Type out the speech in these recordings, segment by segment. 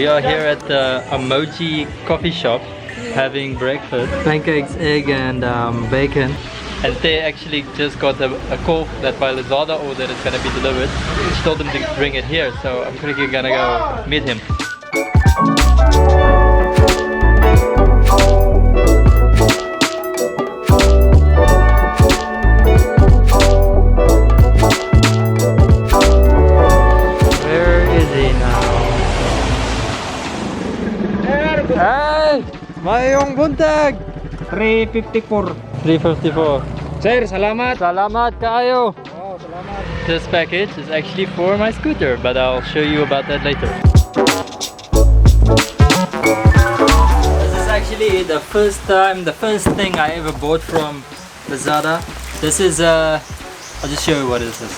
We are here at the Emoji coffee shop having breakfast. Pancakes, egg and bacon. And they actually just got a call that by Lazada order is gonna be delivered. She told them to bring it here, so I'm quickly gonna go meet him. Hey! Mayong buntag! 354. 354. Sir, salamat. Salamat kayo! Oh, salamat. This package is actually for my scooter, but I'll show you about that later. This is actually the first thing I ever bought from Lazada. This is I'll just show you what this is.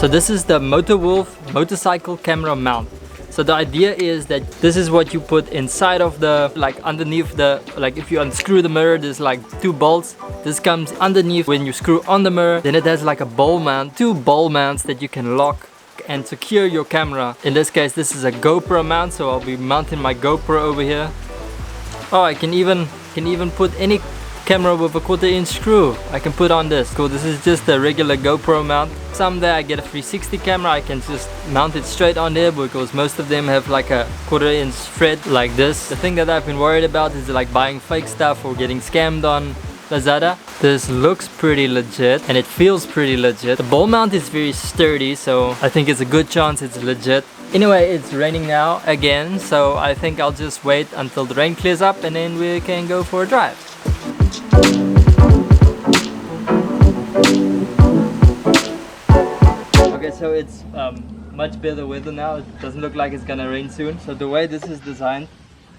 So this is the Motowolf motorcycle camera mount. So the idea is that this is what you put inside of the, like underneath the, like if you unscrew the mirror, there's like two bolts. This comes underneath when you screw on the mirror. Then it has like a ball mount, two ball mounts that you can lock and secure your camera. In this case, this is a GoPro mount, so I'll be mounting my GoPro over here. Oh, I can even put any camera with a 1/4" screw. I can put on this. Cool, this is just a regular GoPro mount. Someday I get a 360 camera, I can just mount it straight on there because most of them have like a 1/4" thread like this. The thing that I've been worried about is like buying fake stuff or getting scammed on Lazada. This looks pretty legit and it feels pretty legit. The ball mount is very sturdy, so I think it's a good chance it's legit. Anyway, it's raining now again, so I think I'll just wait until the rain clears up and then we can go for a drive. Okay, so it's much better weather now. It doesn't look like it's gonna rain soon. So the way this is designed,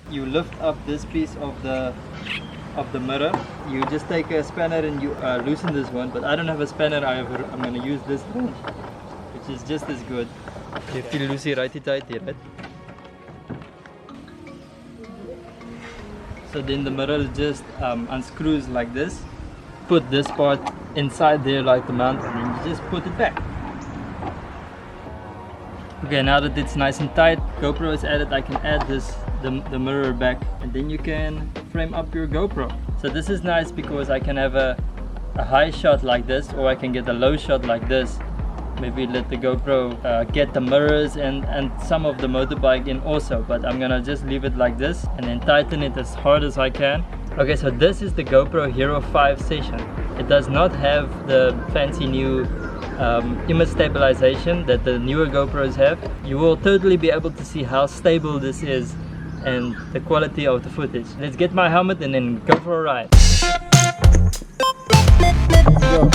you lift up this piece of the mirror. You just take a spanner and you loosen this one, but I don't have a spanner. I'm gonna use this one, which is just as good. You feel loosey righty tighty, right? So then the mirror just unscrews like this. Put this part inside there like the mount, and then you just put it back. Okay, now that it's nice and tight, GoPro is added, I can add the mirror back, and then you can frame up your GoPro. So this is nice because I can have a high shot like this, or I can get a low shot like this. Maybe let the GoPro get the mirrors and some of the motorbike in also, but I'm gonna just leave it like this and then tighten it as hard as I can. Okay, so this is the GoPro Hero 5 session. It does not have the fancy new image stabilization that the newer GoPros have. You will totally be able to see how stable this is and the quality of the footage. Let's get my helmet and then go for a ride. Let's go.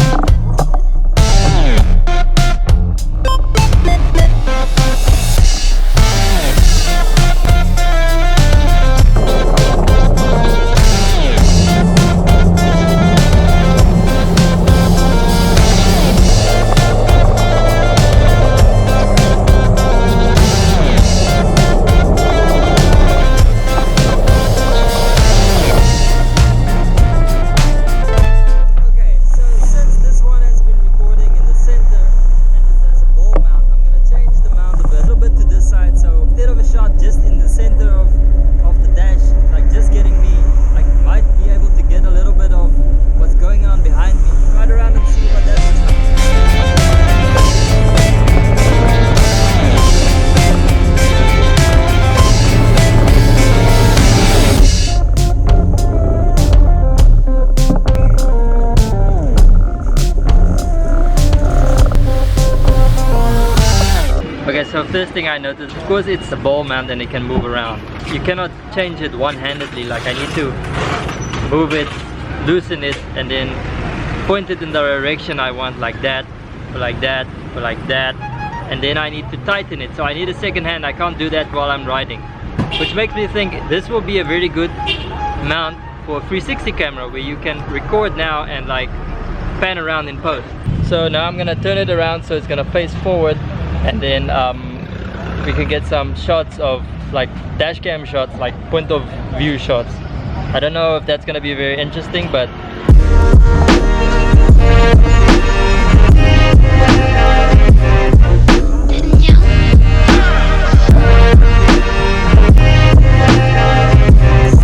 Okay, so first thing I noticed, of course it's the ball mount and it can move around. You cannot change it one-handedly, like I need to move it, loosen it, and then point it in the direction I want, like that, or like that, or like that. And then I need to tighten it, so I need a second hand. I can't do that while I'm riding. Which makes me think this will be a very good mount for a 360 camera where you can record now and like pan around in post. So now I'm gonna turn it around so it's gonna face forward, and then we could get some shots of like dash cam shots, like point of view shots. I don't know if that's gonna be very interesting, but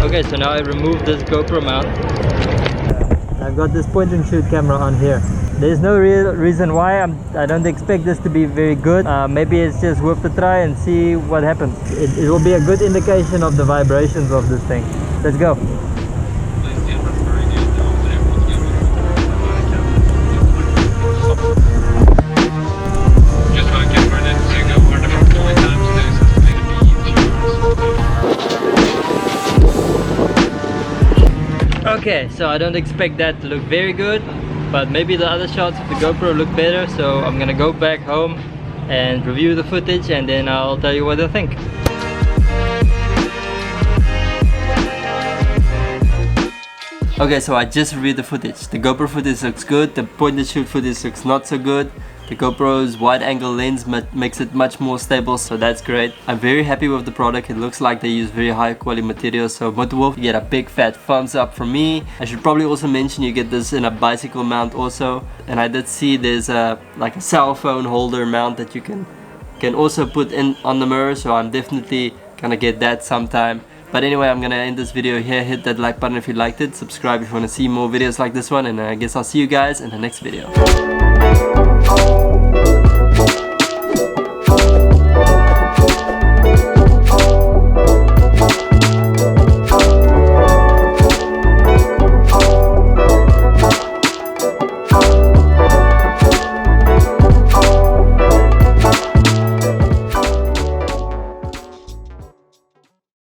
okay, so now I removed this GoPro mount. I've got this point and shoot camera on here. There's no real reason why I don't expect this to be very good. Maybe it's just worth a try and see what happens. It will be a good indication of the vibrations of this thing. Let's go. Okay, so I don't expect that to look very good, but maybe the other shots of the GoPro look better, so I'm gonna go back home and review the footage and then I'll tell you what I think. Okay, so I just reviewed the footage. The GoPro footage looks good, the point and shoot footage looks not so good. The GoPro's wide angle lens makes it much more stable, so that's great. I'm very happy with the product. It looks like they use very high quality materials. So Motowolf, you get a big fat thumbs up from me. I should probably also mention you get this in a bicycle mount also. And I did see there's a like a cell phone holder mount that you can also put in on the mirror, so I'm definitely gonna get that sometime. But anyway, I'm gonna end this video here. Hit that like button if you liked it, subscribe if you want to see more videos like this one, and I guess I'll see you guys in the next video.